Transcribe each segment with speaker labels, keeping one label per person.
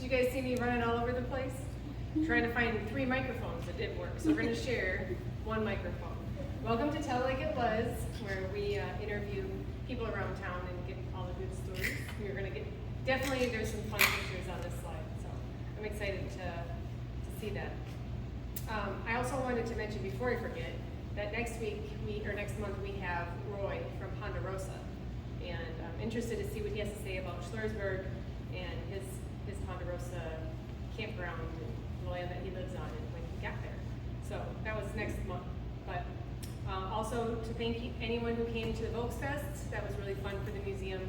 Speaker 1: Did you guys see me running all over the place? Trying to find 3 microphones that didn't work, so we're going to share 1 microphone. Welcome to Tell It Like It Was, where we interview people around town and get all the good stories. We're going to get, definitely there's some fun pictures on this slide, so I'm excited to see that. I also wanted to mention before I forget that next month we have Roy from Ponderosa, and I'm interested to see what he has to say about Schlersburg and his Ponderosa campground and the land that he lives on and when he got there. So that was next month. But also to thank anyone who came to the Volksfest. That was really fun for the museum.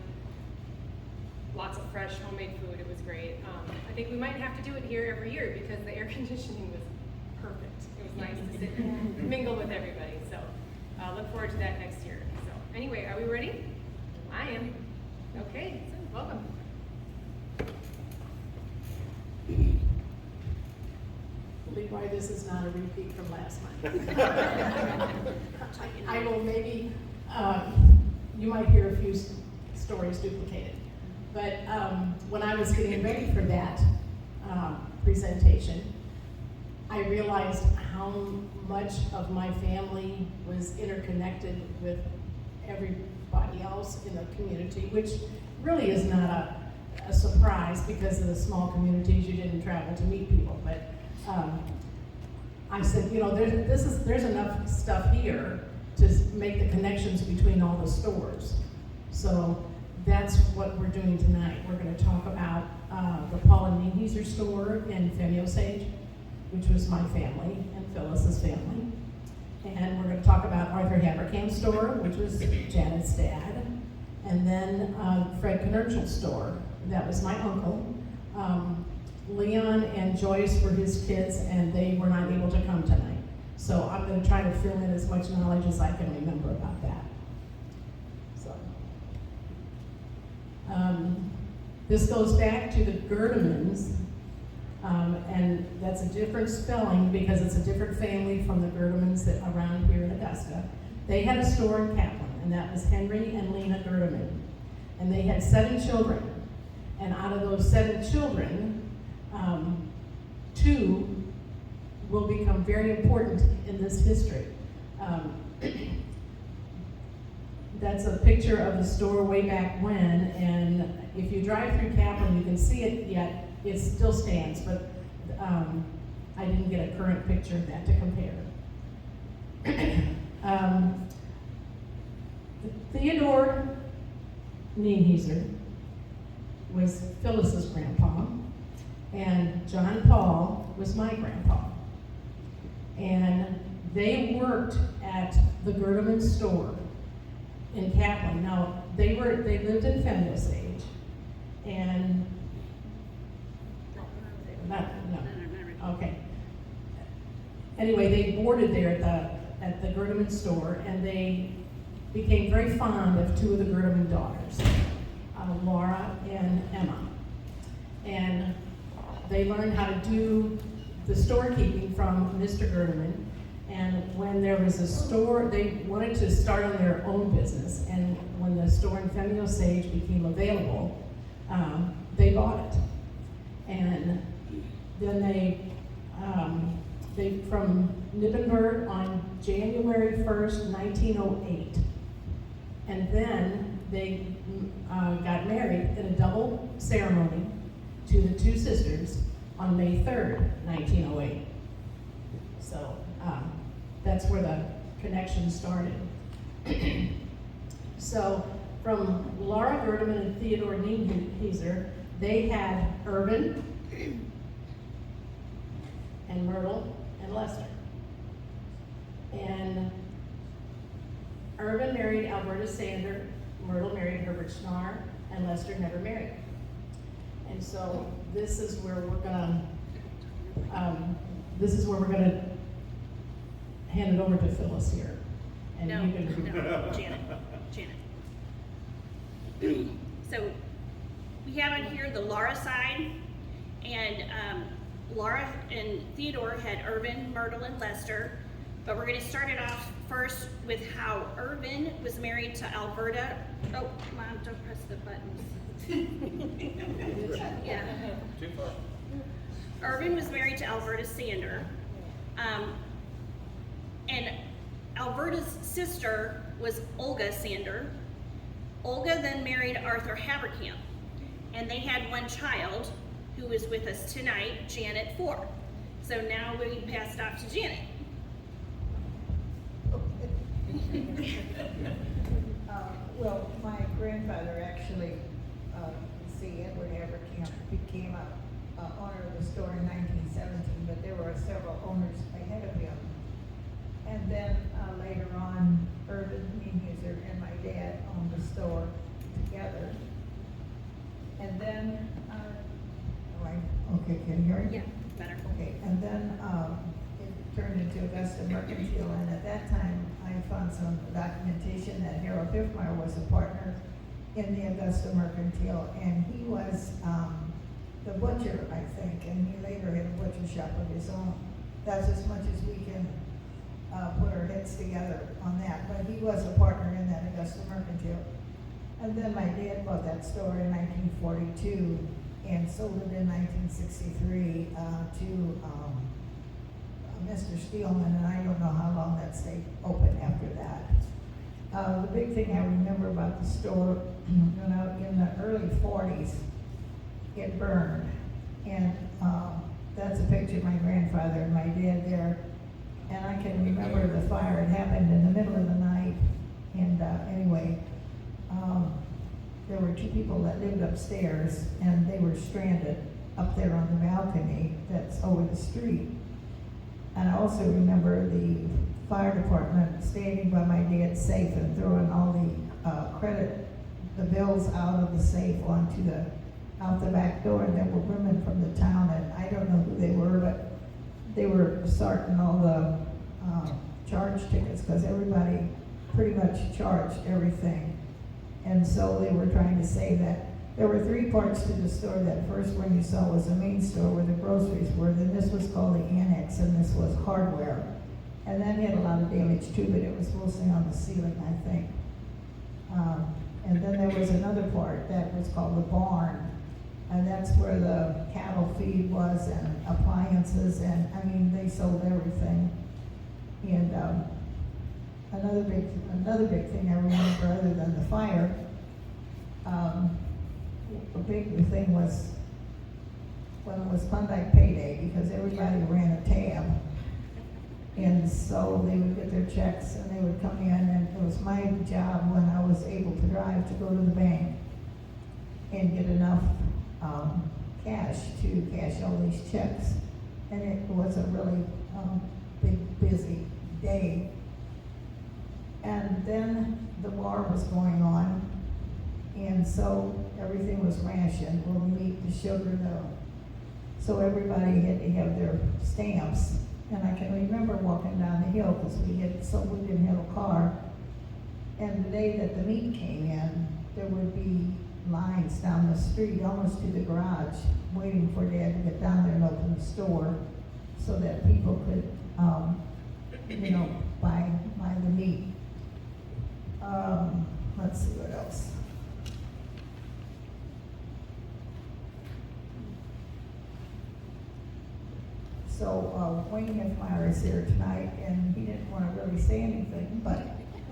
Speaker 1: Lots of fresh homemade food. It was great. I think we might have to do it here every year because the air conditioning was perfect. It was nice to sit and mingle with everybody. So look forward to that next year. So anyway, are we ready? I am. Okay, so welcome.
Speaker 2: Leroy, this is not a repeat from last month. I will maybe, you might hear a few stories duplicated. But when I was getting ready for that presentation, I realized how much of my family was interconnected with everybody else in the community, which really is not a surprise because of the small communities. You didn't travel to meet people, but I said, you know, there's enough stuff here to make the connections between all the stores. So that's what we're doing tonight. We're going to talk about the Paul Nienhueser store in Femme Osage, which was my family and Phyllis's family. And we're going to talk about Haferkamp Store, which was Janet's dad. And then Fred Knoernschild store, that was my uncle. Leon and Joyce were his kids, and they were not able to come tonight. So I'm going to try to fill in as much knowledge as I can remember about that. So, this goes back to the Gerdemans, and that's a different spelling because it's a different family from the Gerdemans that around here in Augusta. They had a store in Kaplan, and that was Henry and Lena Gerdeman. And they had 7 children. And out of those 7 children, 2 will become very important in this history. That's a picture of the store way back when, and if you drive through Kaplan, you can see it yet. It still stands, but I didn't get a current picture of that to compare. Theodore Nienhueser was Phyllis's grandpa, and John Paul was my grandpa. And they worked at the Gerdeman store in Kaplan. Now, they lived in Femme Osage, and okay. Anyway, they boarded there at the Gerdeman store, and they became very fond of 2 of the Gerdeman daughters, Laura and Emma. And they learned how to do the storekeeping from Mr. Gerdeman. And when there was a store, they wanted to start on their own business. And when the store in Femme Osage became available, they bought it. And then they from Nippenberg on January 1st, 1908. And then they got married in a double ceremony to the 2 sisters on May 3rd, 1908. So that's where the connection started. So from Laura Gerdeman and Theodore Nienhueser, they had Irvin and Myrtle and Lester. And Irvin married Alberta Sander, Myrtle married Herbert Schnarr, and Lester never married. And so this is where we're gonna hand it over to Phyllis here. And
Speaker 3: No,
Speaker 2: you can
Speaker 3: Janet. So we have on here the Laura side, and Laura and Theodore had Irvin, Myrtle, and Lester. But we're going to start it off first with how Irvin was married to Alberta. Oh, Mom, don't press the buttons. Yeah.
Speaker 4: Too far.
Speaker 3: Irvin was married to Alberta Sander. And Alberta's sister was Olga Sander. Olga then married Arthur Haferkamp. And they had one child who is with us tonight, Janet Ford. So now we passed off to Janet.
Speaker 5: Well, my grandfather actually, Edward Haferkamp, became a owner of the store in 1917, but there were several owners ahead of him. And then later on, Paul Nienhueser and my dad owned the store together. And then, okay, can you hear me?
Speaker 3: Yeah, better.
Speaker 5: Okay, and then it turned into Augusta Mercantile, and at that time, I found some documentation that Harold Hiffmeyer was a partner in the Augusta Mercantile, and he was the butcher, I think, and he later had a butcher shop of his own. That's as much as we can put our heads together on that, but he was a partner in that Augusta Mercantile. And then my dad bought that store in 1942 and sold it in 1963 to Mr. Steelman, and I don't know how long that stayed open after that. The big thing I remember about the store, in the early 40s, it burned. And that's a picture of my grandfather and my dad there. And I can remember the fire had happened in the middle of the night. And anyway, there were two people that lived upstairs, and they were stranded up there on the balcony that's over the street. And I also remember the fire department standing by my dad's safe and throwing all the the bills out of the safe out the back door, and there were women from the town, and I don't know who they were, but they were sorting all the charge tickets, because everybody pretty much charged everything. And so they were trying to say that there were three parts to the store. That first one you saw was the main store where the groceries were. Then this was called the annex, and this was hardware. And that had a lot of damage too, but it was mostly on the ceiling, I think. And then there was another part that was called the barn. And that's where the cattle feed was, and appliances, and I mean, they sold everything. And another big thing I remember, other than the fire, a big thing was when it was Klondike payday, because everybody ran a tab. And so they would get their checks and they would come in, and it was my job when I was able to drive to go to the bank and get enough cash to cash all these checks. And it was a really big, busy day. And then the war was going on, and so everything was rationed. Well, the meat, the sugar, so everybody had to have their stamps. And I can remember walking down the hill, because we didn't have a car. And the day that the meat came in, there would be lines down the street, almost to the garage, waiting for Dad to get down there and open the store, so that people could, buy the meat. Let's see what else. So Wayne Nienhueser is here tonight, and he didn't want to really say anything, but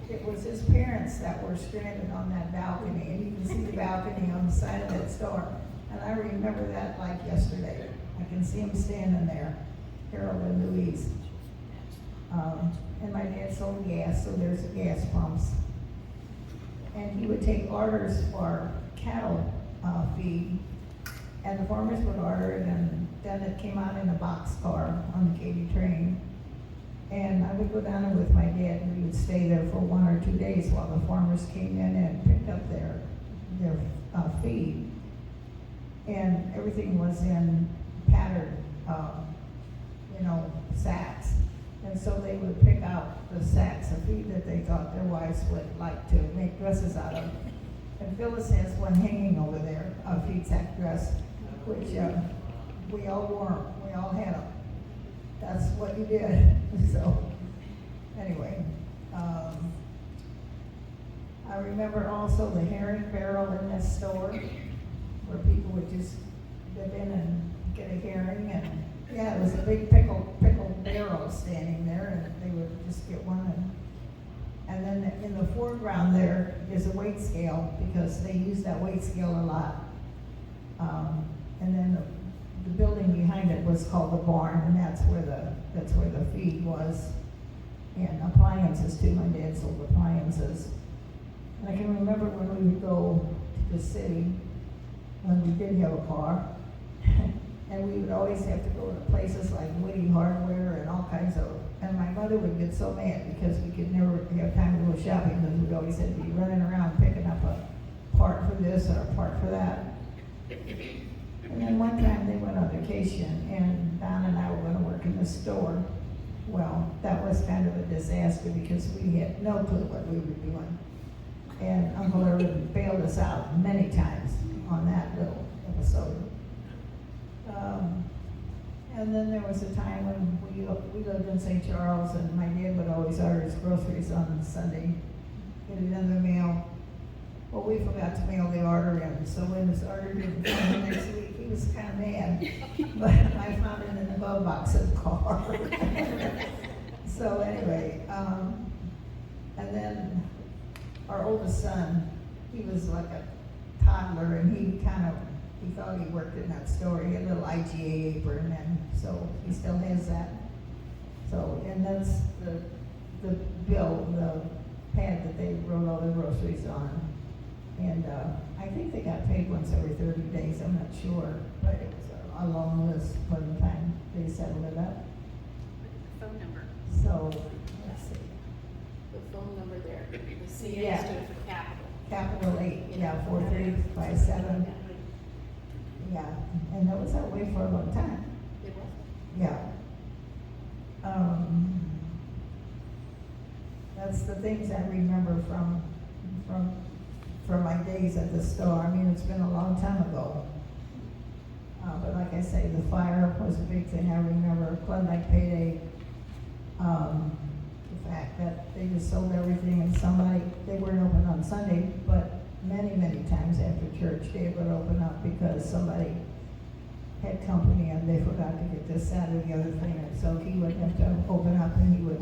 Speaker 5: it was his parents that were stranded on that balcony, and you can see the balcony on the side of that store. And I remember that like yesterday. I can see him standing there, Harold and Louise. And my dad sold gas, so there's the gas pumps. And he would take orders for cattle feed, and the farmers would order it, and then it came out in a boxcar on the Katy train. And I would go down there with my dad, and we would stay there for 1 or 2 days while the farmers came in and picked up their feed. And everything was in patterned, sacks. And so they would pick out the sacks of feed that they thought their wives would like to make dresses out of. And Phyllis has one hanging over there, a feed sack dress, which we all wore, we all had them. That's what you did. So, anyway, I remember also the herring barrel in this store. where people would just dip in and get a herring, and yeah, it was a big pickle barrel standing there, and they would just get one. And then in the foreground there is a weight scale, because they use that weight scale a lot. And then the building behind it was called the barn, and that's where the feed was. And appliances too, my dad sold appliances. And I can remember when we would go to the city, when we did have a car, and we would always have to go to places like Woody Hardware and all kinds of, and my mother would get so mad because we could never have time to go shopping, because we'd always have to be running around picking up a part for this or a part for that. And then one time they went on vacation, and Don and I were gonna work in the store. Well, that was kind of a disaster because we had no clue what we were doing. And Uncle Irvin bailed us out many times on that little episode. And then there was a time when we lived in St. Charles, and my dad would always order his groceries on Sunday, get it in the mail. Well, we forgot to mail the order in, so when his order didn't come the next week, he was kind of mad. But I found it in the glove box of the car. So anyway, and then our oldest son, he was like a toddler, and he thought he worked in that store. He had a little IGA apron, and so he still has that. So, and that's the bill, the pad that they wrote all the groceries on. And I think they got paid once every 30 days, I'm not sure, but it was a long list by the time they settled it up.
Speaker 3: Phone number.
Speaker 5: So, let's see.
Speaker 2: The phone number there, the CA
Speaker 5: Yeah.
Speaker 2: stood for capital.
Speaker 5: Capital 8, yeah, 4357. Yeah, and that was that way for a long time.
Speaker 2: It was?
Speaker 5: Yeah. That's the things I remember from my days at the store. I mean, it's been a long time ago. But like I say, the fire was a big thing I remember. Klondike payday. The fact that they just sold everything, and they weren't open on Sunday, but many times after church, they would open up because somebody had company and they forgot to get this, that, or the other thing. And so he would have to open up, and he would,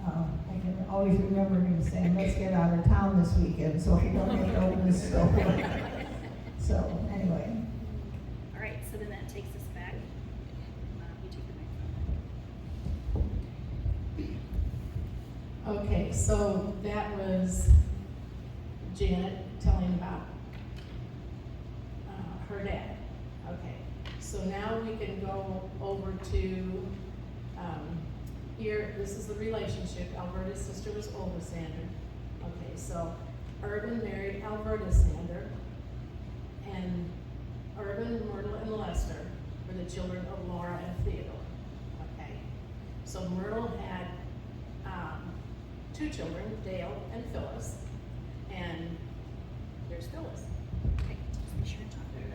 Speaker 5: I can always remember him saying, let's get out of town this weekend so I don't have to open the store. So anyway.
Speaker 3: All right, so then that takes us back. You take the microphone.
Speaker 2: Okay, so that was Janet telling about her dad. Okay, so now we can go over to here. This is the relationship. Alberta's sister was Olga Sander. Okay, so Irvin married Alberta Sander, and Irvin, Myrtle, and Lester were the children of Laura and Theodore. Okay, so Myrtle had two children, Dale and Phyllis, and there's Phyllis.
Speaker 3: Okay, just be sure to talk to her.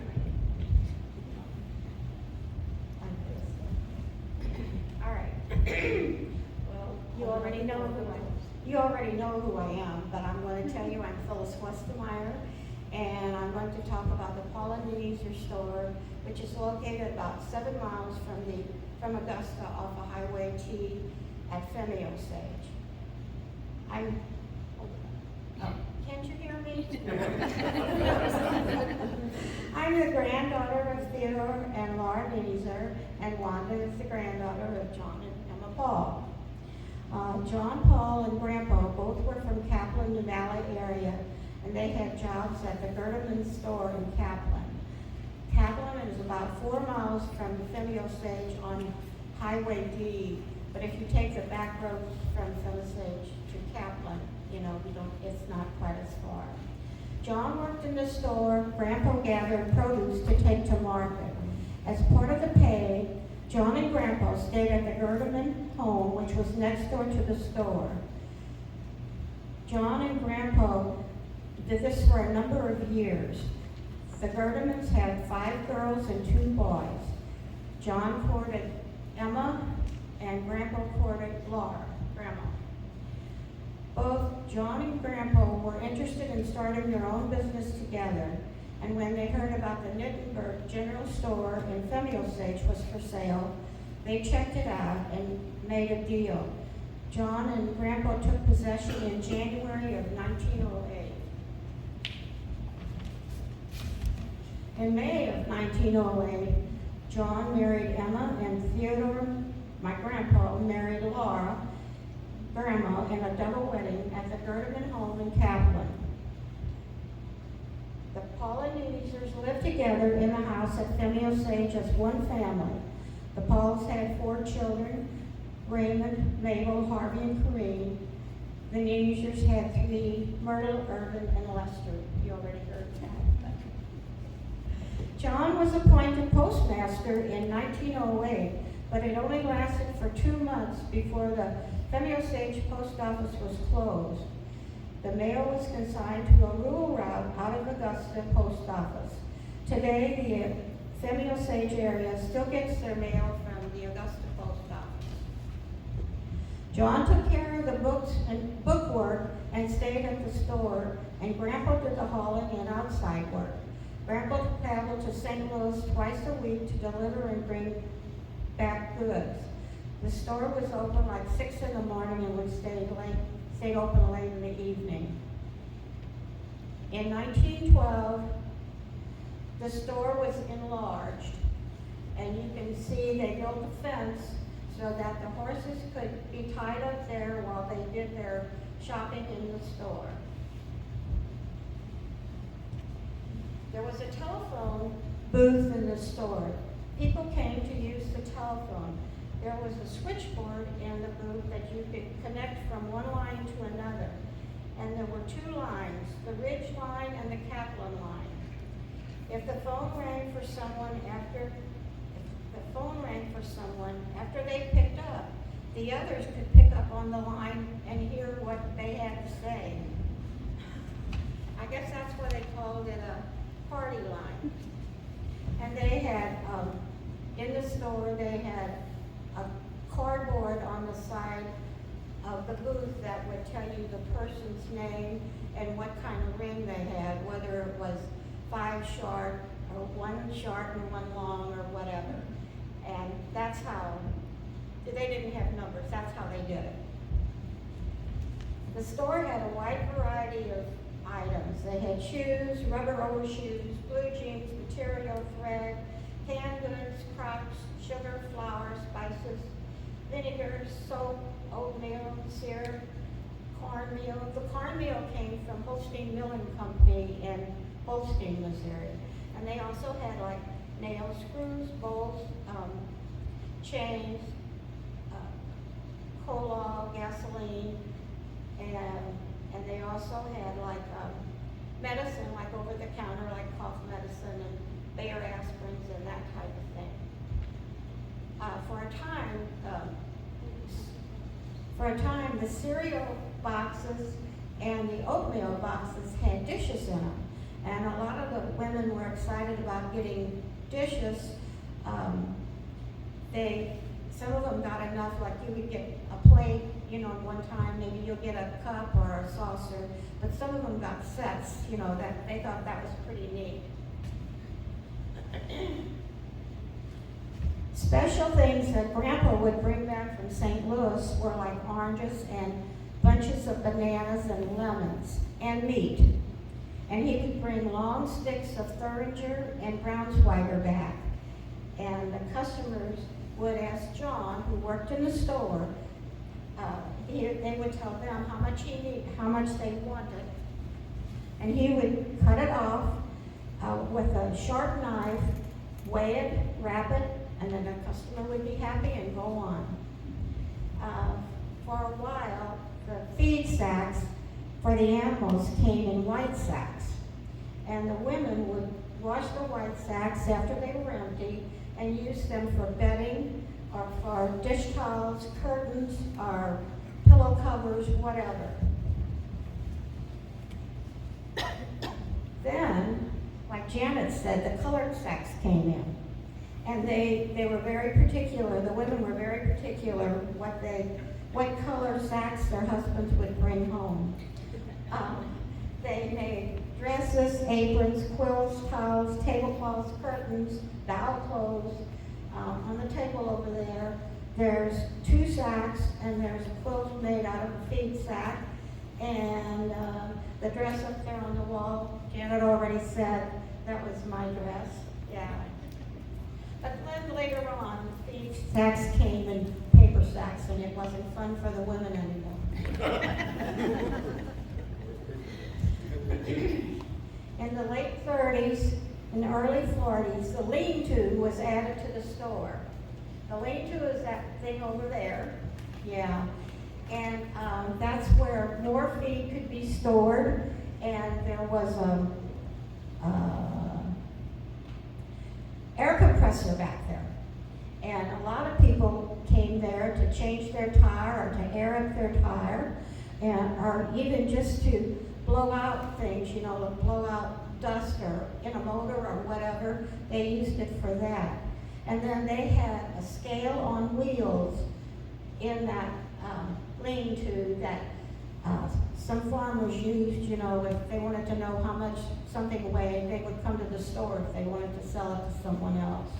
Speaker 4: All right. Well, you already know who I am, but I'm going to tell you I'm Phyllis Westermeyer, and I'm going to talk about the Paul Nienhueser Store, which is located about 7 miles from Augusta off of Highway T at Femme Osage. Can't you hear me? I'm the granddaughter of Theodore and Laura Nienhueser, and Wanda is the granddaughter of John and Emma Paul. John, Paul, and Grandpa both were from Kaplan, the Valley area, and they had jobs at the Gerdeman store in Kaplan. Kaplan is about 4 miles from Femme Osage on Highway D, but if you take the back road from Femme Osage to Kaplan, it's not quite as far. John worked in the store. Grandpa gathered produce to take to market. As part of the pay, John and Grandpa stayed at the Gerdeman home, which was next door to the store. John and Grandpa did this for a number of years. The Gerdemans had 5 girls and 2 boys. John courted Emma, and Grandpa courted Laura, Grandma. Both John and Grandpa were interested in starting their own business together. And when they heard about the Area-6 store in Femme Osage was for sale, they checked it out and made a deal. John and Grandpa took possession in January of 1908. In May of 1908, John married Emma, and Theodore, my grandpa, married Laura, Grandma, in a double wedding at the Gerdeman home in Kaplan. The Paul Nienhuesers lived together in the house at Femme Osage as one family. The Pauls had 4 children, Raymond, Mabel, Harvey, and Corrine. The Nienhuesers had 3, Myrtle, Irvin, and Lester. You already heard that. John was appointed postmaster in 1908, but it only lasted for 2 months before the Femme Osage post office was closed. The mail was consigned to a rural route out of Augusta post office. Today, the Femme Osage area still gets their mail from the Augusta post office. John took care of the books and bookwork and stayed at the store, and Grandpa did the hauling and outside work. Grandpa traveled to St. Louis twice a week to deliver and bring back goods. The store was open like 6 in the morning and would stay open late in the evening. In 1912, the store was enlarged, and you can see they built a fence so that the horses could be tied up there while they did their shopping in the store. There was a telephone booth in the store. People came to use the telephone. There was a switchboard in the booth that you could connect from one line to another. And there were 2 lines, the Ridge line and the Kaplan line. If the phone rang for someone after they picked up, the others could pick up on the line and hear what they had to say. I guess that's why they called it a party line. And they had, in the store, they had a cardboard on the side of the booth that would tell you the person's name and what kind of ring they had, whether it was 5 short or 1 short and 1 long or whatever. And that's how, they didn't have numbers, that's how they did it. The store had a wide variety of items. They had shoes, rubber overshoes, blue jeans, material, thread, canned goods, crops, sugar, flour, spices, vinegar, soap, oatmeal, syrup, cornmeal. The cornmeal came from Holstein Milling Company in Holstein, Missouri. And they also had like nails, screws, bolts, chains, cola, gasoline, and they also had like medicine, like over the counter, like cough medicine and Bayer aspirins and that type of thing. For a time, the cereal boxes and the oatmeal boxes had dishes in them, and a lot of the women were excited about getting dishes. Some of them got enough, like you would get a plate, one time, maybe you'll get a cup or a saucer, but some of them got sets, that they thought that was pretty neat. Special things that Grandpa would bring back from St. Louis were like oranges and bunches of bananas and lemons and meat. And he would bring long sticks of Thuringer and Braunschweiger back. And the customers would ask John, who worked in the store, they would tell them how much how much they wanted. And he would cut it off with a sharp knife, weigh it, wrap it, and then the customer would be happy and go on. For a while, the feed sacks for the animals came in white sacks. And the women would wash the white sacks after they were empty and use them for bedding or for dish towels, curtains, or pillow covers, whatever. Then, like Janet said, the colored sacks came in. And they were very particular, the women were very particular what color sacks their husbands would bring home. They made dresses, aprons, quilts, towels, tablecloths, curtains, doll clothes. On the table over there, there's 2 sacks, and there's a quilt made out of a feed sack. And the dress up there on the wall, Janet already said that was my dress. Yeah. But then later on, feed sacks came in paper sacks, and it wasn't fun for the women anymore. In the late 30s and early 40s, the lean-to was added to the store. The lean-to is that thing over there. Yeah. And that's where more feed could be stored, and there was a air compressor back there. And a lot of people came there to change their tire or to air up their tire, and or even just to blow out things, you know, to blow out dust or in a motor or whatever. They used it for that. And then they had a scale on wheels in that lean-to that some farmers used, you know, if they wanted to know how much something weighed, they would come to the store if they wanted to sell it to someone else.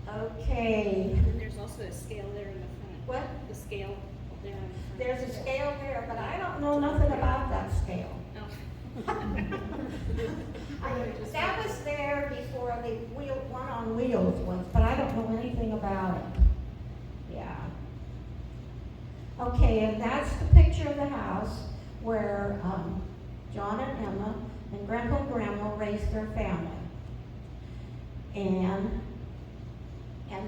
Speaker 4: Okay.
Speaker 3: And there's also a scale there in the front.
Speaker 4: What?
Speaker 3: The scale there in the front.
Speaker 4: There's a scale there, but I don't know nothing about that scale.
Speaker 3: Oh.
Speaker 4: That was there before the one on wheels was, but I don't know anything about it. Yeah. Okay, and that's the picture of the house where John and Emma and Grandpa and Grandma raised their family. And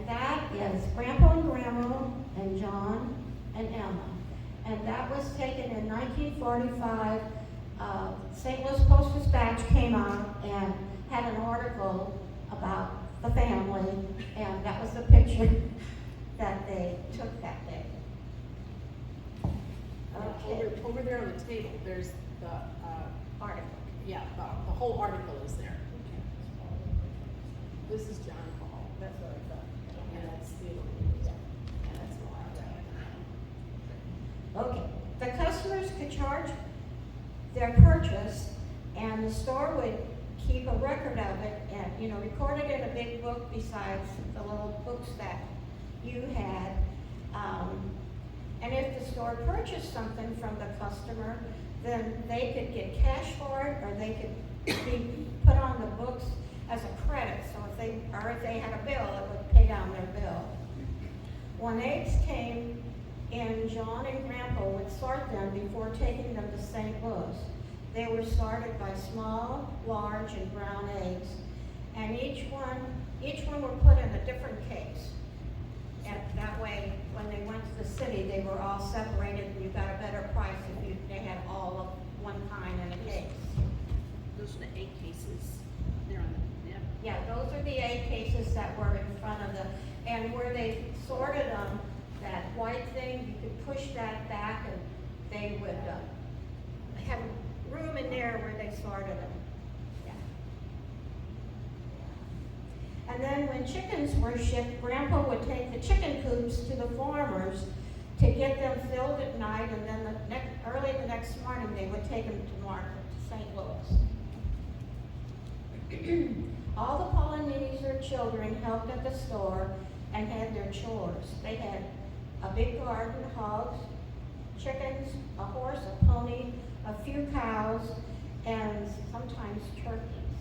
Speaker 4: that is Grandpa and Grandma and John and Emma. And that was taken in 1945. St. Louis Post-Dispatch came out and had an article about the family, and that was the picture that they took that day. Okay.
Speaker 2: Over there on the table, there's the,
Speaker 4: Article.
Speaker 2: yeah, the whole article is there. This is John Paul.
Speaker 4: That's what I thought.
Speaker 2: And that's the,
Speaker 4: And that's all I got. Okay, the customers could charge their purchase, and the store would keep a record of it and, you know, record it in a big book besides the little books that you had. And if the store purchased something from the customer, then they could get cash for it, or they could be put on the books as a credit. So if they had a bill, it would pay down their bill. When eggs came in, John and Grandpa would sort them before taking them to St. Louis. They were sorted by small, large, and brown eggs, and each one were put in a different case. And that way, when they went to the city, they were all separated, and you got a better price if they had all of one kind in a case.
Speaker 3: Those are the egg cases. They're on the, yeah.
Speaker 4: Yeah, those are the egg cases that were in front of them, and where they sorted them, that white thing, you could push that back, and they would have room in there where they sorted them. Yeah. And then when chickens were shipped, Grandpa would take the chicken coops to the farmers to get them filled at night, and then early the next morning they would take them to market to St. Louis. All the Paul Nienhueser children helped at the store and had their chores. They had a big garden, hogs, chickens, a horse, a pony, a few cows, and sometimes turkeys.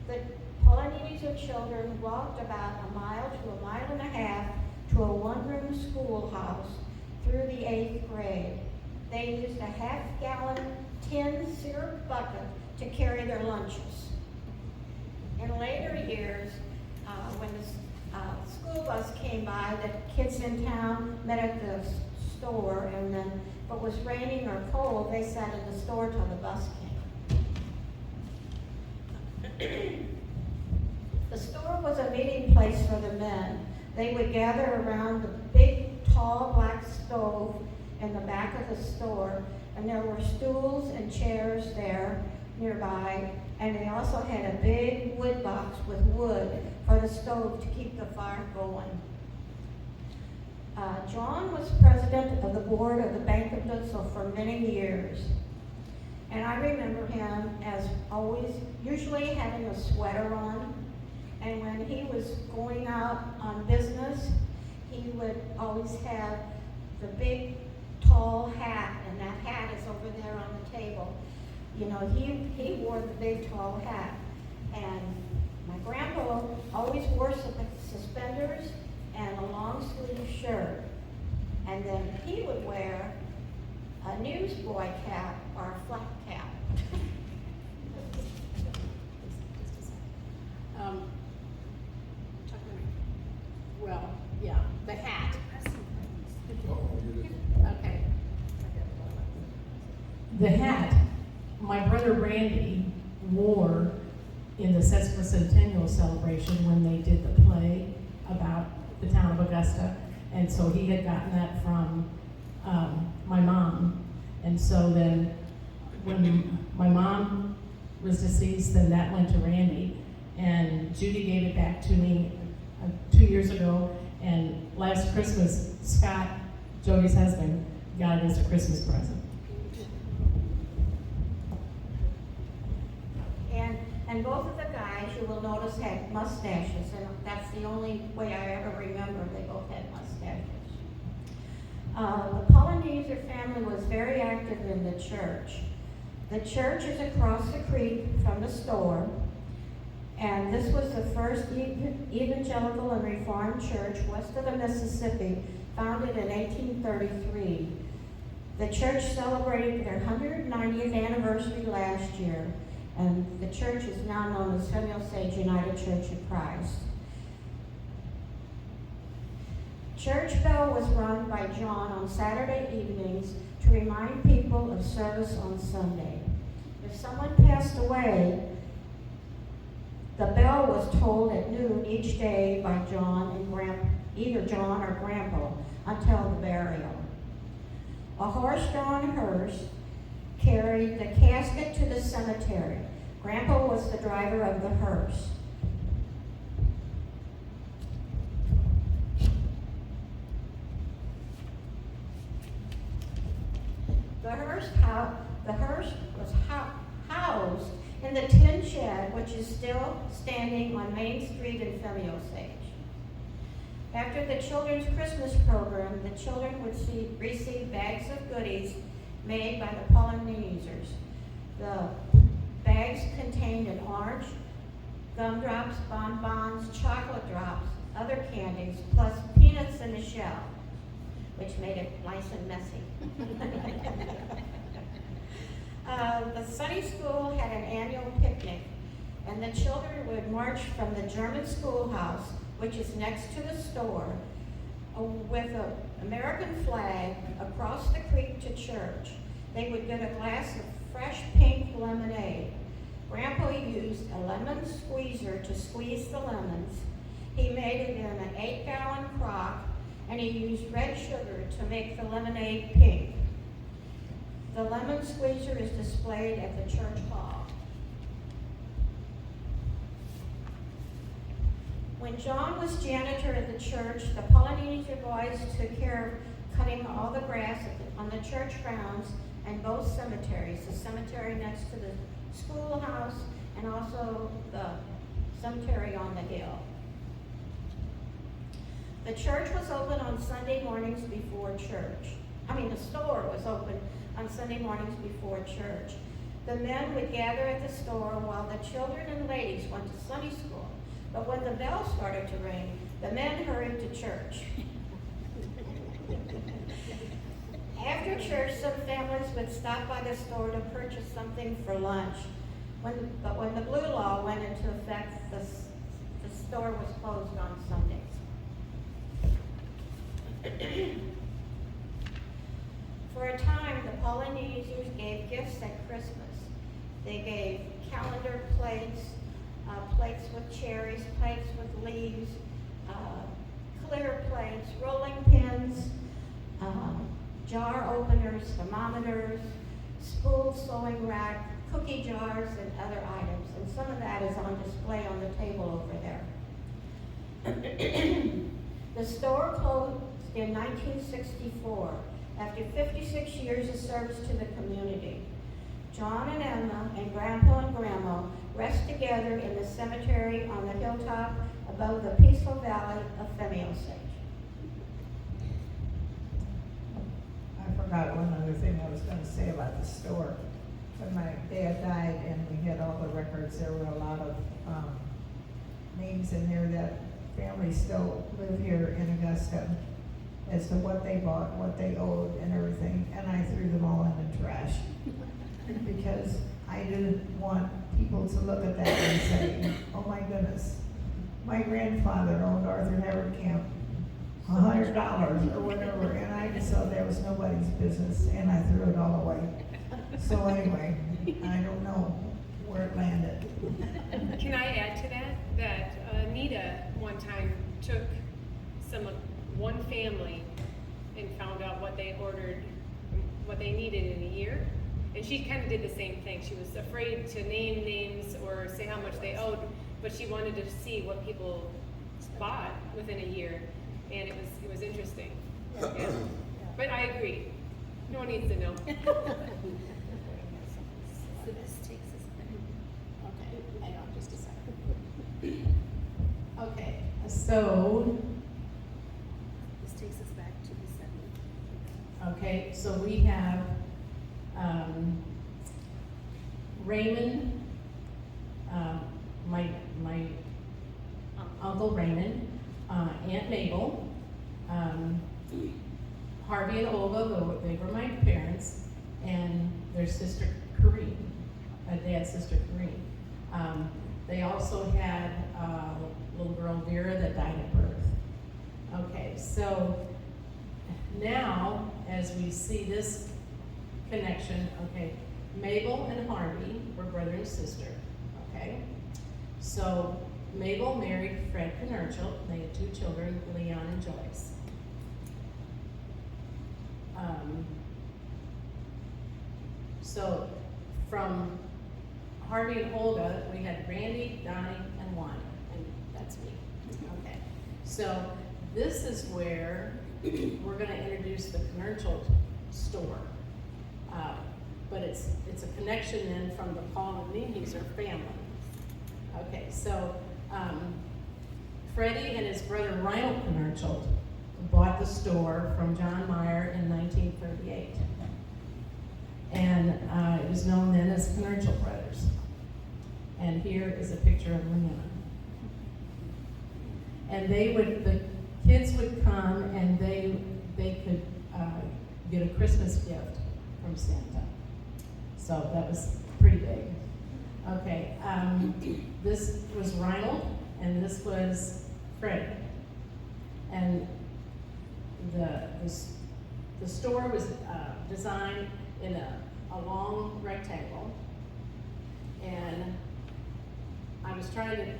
Speaker 4: The Paul Nienhueser children walked about a mile to a mile and a half to a one-room schoolhouse through the 8th grade. They used a half-gallon tin syrup bucket to carry their lunches. In later years, when the school bus came by, the kids in town met at the store, and then if it was raining or cold, they sat in the store till the bus came. The store was a meeting place for the men. They would gather around the big, tall, black stove in the back of the store, and there were stools and chairs there nearby, and they also had a big wood box with wood for the stove to keep the fire going. John was president of the board of the Bank of Dutzel for many years. And I remember him as always, usually having a sweater on. And when he was going out on business, he would always have the big, tall hat, and that hat is over there on the table. You know, he wore the big, tall hat. And my grandpa always wore suspenders and a long sleeve shirt. And then he would wear a newsboy cap or a flat cap.
Speaker 2: Well, yeah, the hat. Okay. The hat, my brother Randy wore in the sesquicentennial celebration when they did the play about the town of Augusta. And so he had gotten that from my mom. And so then when my mom was deceased, then that went to Randy. And Judy gave it back to me 2 years ago. And last Christmas, Scott, Jody's husband, got it as a Christmas present.
Speaker 4: And both of the guys, you will notice, had mustaches, and that's the only way I ever remember they both had mustaches. The Paul Nienhueser family was very active in the church. The church is across the creek from the store, and this was the first evangelical and reformed church west of the Mississippi, founded in 1833. The church celebrated their 190th anniversary last year, and the church is now known as Femme Osage United Church of Christ. Church bell was rung by John on Saturday evenings to remind people of service on Sunday. If someone passed away, the bell was tolled at noon each day by John and either John or Grandpa until the burial. A horse-drawn hearse carried the casket to the cemetery. Grandpa was the driver of the hearse. The hearse was housed in the tin shed, which is still standing on Main Street in Femme Osage. After the children's Christmas program, the children would receive bags of goodies made by the Paul Nienhuesers. The bags contained an orange, gumdrops, bonbons, chocolate drops, other candies, plus peanuts in a shell, which made it nice and messy. The Sunday school had an annual picnic, and the children would march from the German schoolhouse, which is next to the store, with an American flag across the creek to church. They would get a glass of fresh pink lemonade. Grandpa used a lemon squeezer to squeeze the lemons. He made it in an 8-gallon crock, and he used red sugar to make the lemonade pink. The lemon squeezer is displayed at the church hall. When John was janitor at the church, the Paul Nienhueser boys took care of cutting all the grass on the church grounds and both cemeteries, the cemetery next to the schoolhouse and also the cemetery on the hill. The church was open on Sunday mornings before church. The store was open on Sunday mornings before church. The men would gather at the store while the children and ladies went to Sunday school. But when the bell started to ring, the men hurried to church. After church, some families would stop by the store to purchase something for lunch. But when the blue law went into effect, the store was closed on Sundays. For a time, the Paul Nienhuesers gave gifts at Christmas. They gave calendar plates, plates with cherries, plates with leaves, clear plates, rolling pins, jar openers, thermometers, spool sewing rack, cookie jars, and other items. And some of that is on display on the table over there. The store closed in 1964 after 56 years of service to the community. John and Emma and Grandpa and Grandma rest together in the cemetery on the hilltop above the peaceful valley of Femme Osage.
Speaker 5: I forgot one other thing I was gonna say about the store. When my dad died and we had all the records, there were a lot of, names in there that families still live here in Augusta as to what they bought, what they owed and everything, and I threw them all in the trash. Because I didn't want people to look at that and say, oh my goodness, my grandfather owned Arthur Haferkamp $100 or whatever, and I just thought that was nobody's business, and I threw it all away. So anyway, I don't know where it landed.
Speaker 1: Can I add to that? That Anita one time took one family and found out what they ordered, what they needed in a year. And she kind of did the same thing. She was afraid to name names or say how much they owed, but she wanted to see what people bought within a year. And it was interesting. Yeah. But I agree. No one needs to know.
Speaker 3: So this takes us back.
Speaker 2: Okay, hang on just a second. Okay, so,
Speaker 3: This takes us back to the 70s.
Speaker 2: okay, so we have, Raymond, my Uncle Raymond, Aunt Mabel, Harvey and Olga, they were my parents, and their sister Corrine, my dad's sister Corrine. They also had a little girl Vera that died at birth. Okay, so now as we see this connection, okay, Mabel and Harvey were brother and sister, okay? So Mabel married Fred Knoernschild. They had 2 children, Leon and Joyce. So from Harvey and Olga, we had Randy, Donnie, and Wanda, and that's me. Okay. So this is where we're going to introduce the Knoernschild store. But it's a connection then from the Paul Nienhueser family. Okay, so Freddie and his brother Reinhold Knoernschild bought the store from John Meyer in 1938. And it was known then as Knoernschild Brothers. And here is a picture of Leon. And the kids would come and they could get a Christmas gift from Santa. So that was pretty big. Okay, this was Reinhold and this was Freddie. And the store was designed in a long rectangle. And I was trying to,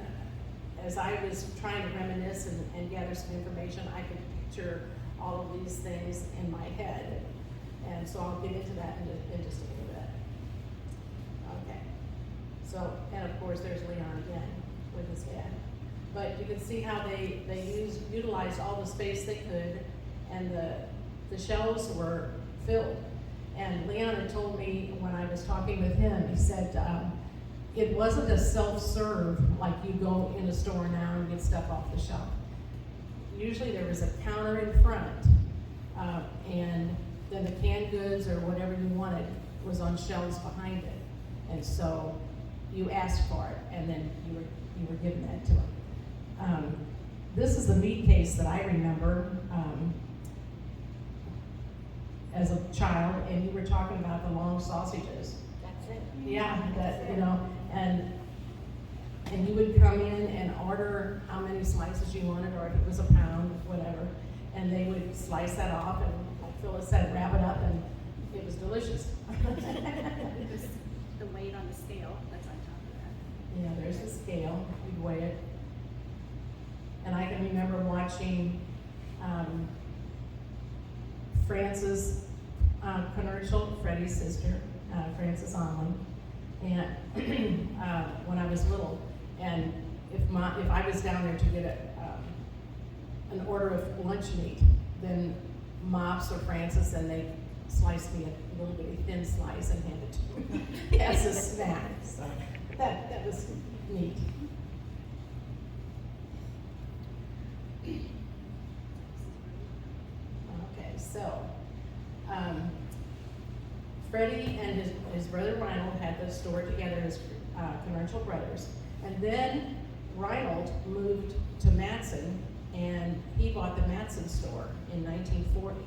Speaker 2: as I was trying to reminisce and gather some information, I could picture all of these things in my head. And so I'll get into that in just a little bit. Okay. So, and of course there's Leon again with his dad. But you can see how they utilized all the space they could, and the shelves were filled. And Leon had told me when I was talking with him, he said, it wasn't a self-serve like you go in a store now and get stuff off the shelf. Usually there was a counter in front, and then the canned goods or whatever you wanted was on shelves behind it. And so you asked for it, and then you were given that to them. This is the meat case that I remember as a child, and you were talking about the long sausages.
Speaker 4: That's it.
Speaker 2: Yeah, that, you know, and you would come in and order how many slices you wanted, or if it was a pound, whatever, and they would slice that off, and like Phyllis said, wrap it up, and it was delicious.
Speaker 3: The weight on the scale that's on top of that.
Speaker 2: Yeah, there's the scale, we'd weigh it. And I can remember watching Frances Knoernschild, Freddie's sister, Frances Onley, and when I was little, and if I was down there to get an order of lunch meat, then Mops or Frances, and they sliced me a little bitty thin slice and handed it to me as a snack. So that was neat. Okay, so Freddie and his brother Reinhold had the store together as Knoernschild brothers. And then Reinhold moved to Matson, and he bought the Matson store in 1940.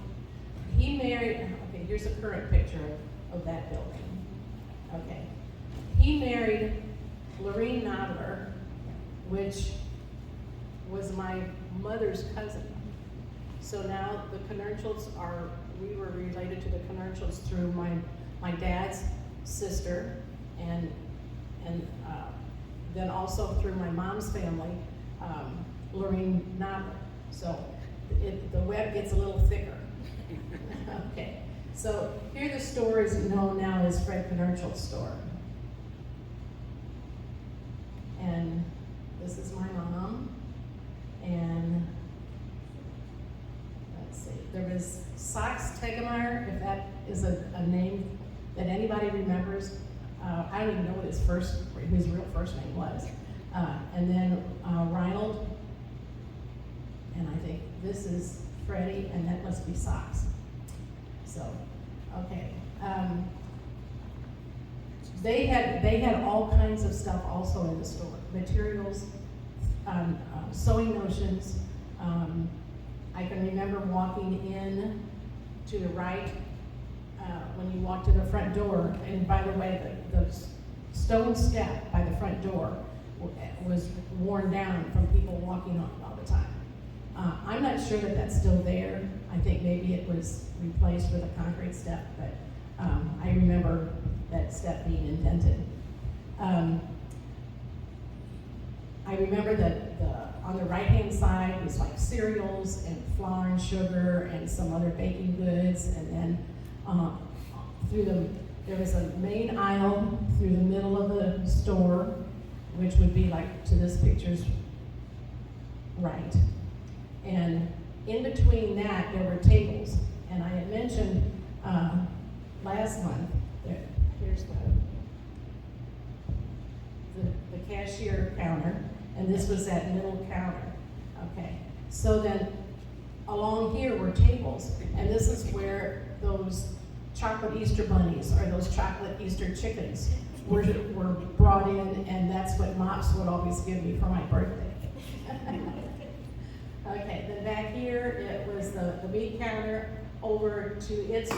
Speaker 2: He married, okay, here's a current picture of that building. Okay. He married Lorene Nodler, which was my mother's cousin. So now the Knoernschilds we were related to the Knoernschilds through my dad's sister, and then also through my mom's family, Lorene Nodler. So the web gets a little thicker. Okay, so here the store is known now as Fred Knoernschild's store. And this is my mom, and let's see, there was Sachs Tegemeyer, if that is a name that anybody remembers. I don't even know what his real first name was. And then Reinhold, and I think this is Freddie, and that must be Sachs. So, okay. They had all kinds of stuff also in the store. Materials, sewing notions. I can remember walking in to the right when you walked to the front door, and by the way, the stone step by the front door was worn down from people walking on it all the time. I'm not sure that that's still there. I think maybe it was replaced with a concrete step, but I remember that step being indented. I remember that on the right-hand side was like cereals and flour and sugar and some other baking goods, and then there was a main aisle through the middle of the store, which would be like to this picture's right. And in between that, there were tables. And I had mentioned last month, here's the cashier counter, and this was that middle counter. Okay, so then along here were tables, and this is where those chocolate Easter bunnies or those chocolate Easter chickens were brought in, and that's what Mops would always give me for my birthday. Okay, then back here, it was the meat counter. Over to its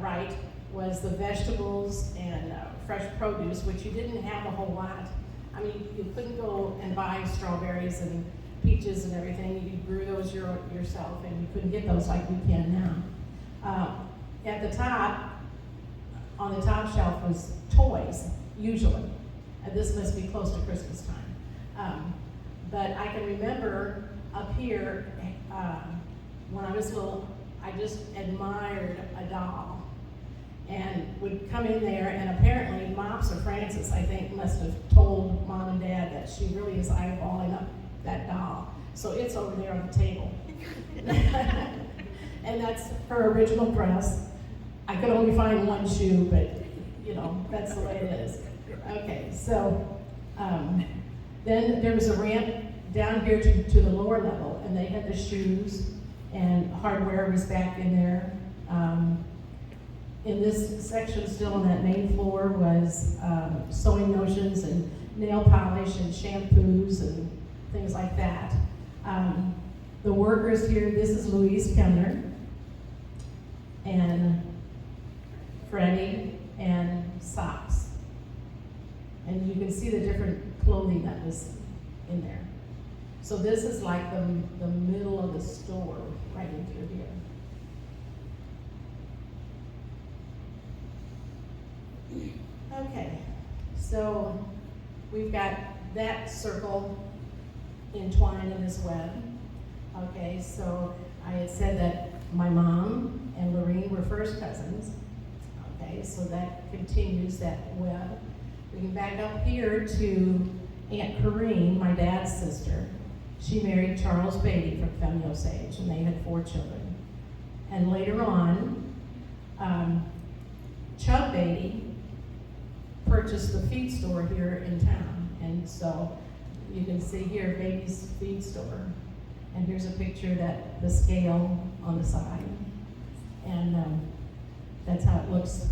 Speaker 2: right was the vegetables and fresh produce, which you didn't have a whole lot. I mean, you couldn't go and buy strawberries and peaches and everything. You grew those yourself, and you couldn't get those like we can now. At the top, on the top shelf was toys, usually. And this must be close to Christmas time. But I can remember up here, when I was little, I just admired a doll and would come in there, and apparently Mops or Francis, I think, must have told Mom and Dad that she really is eyeballing up that doll. So it's over there on the table. And that's her original dress. I could only find one shoe, but you know, that's the way it is. Okay, so then there was a ramp down here to the lower level, and they had the shoes, and hardware was back in there. In this section, still on that main floor, was sewing notions and nail polish and shampoos and things like that. The workers here, this is Louise Kemner and Freddie and Socks. And you can see the different clothing that was in there. So this is like the middle of the store, right in through here. Okay, so we've got that circle entwined in this web. Okay, so I had said that my mom and Lorene were first cousins. Okay, so that continues that web. We can back up here to Aunt Corrine, my dad's sister. She married Charles Beatty from Femme Osage, and they had 4 children. And later on, Chubb Beatty purchased the feed store here in town. And so you can see here, Beatty's feed store. And here's a picture that the scale on the side. And that's how it looks.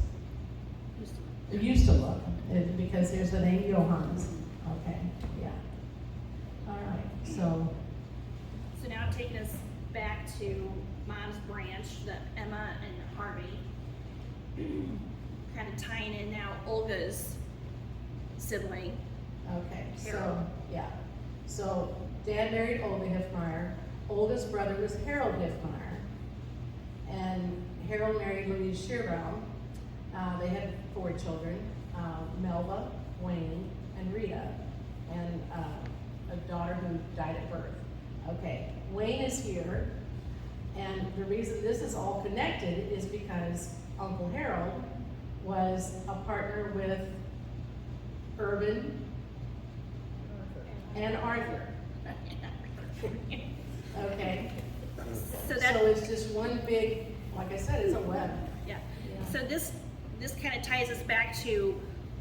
Speaker 2: It used to look, because there's the name Johans. Okay, yeah. All right, so
Speaker 3: now taking us back to Mom's branch, the Emma and Harvey, kind of tying in now Olga's sibling.
Speaker 2: okay, so,
Speaker 3: Harold.
Speaker 2: yeah. So Dad married Olga Hiffmeyer. Olga's brother was Harold Hiffmeyer. And Harold married Louise Shearbaum. They had 4 children, Melba, Wayne, and Rita, and a daughter who died at birth. Okay, Wayne is here, and the reason this is all connected is because Uncle Harold was a partner with Urban and Arthur. Okay,
Speaker 3: So
Speaker 2: so
Speaker 3: that,
Speaker 2: it's just one big, like I said, it's a web.
Speaker 3: yeah.
Speaker 2: Yeah.
Speaker 3: So this kind of ties us back to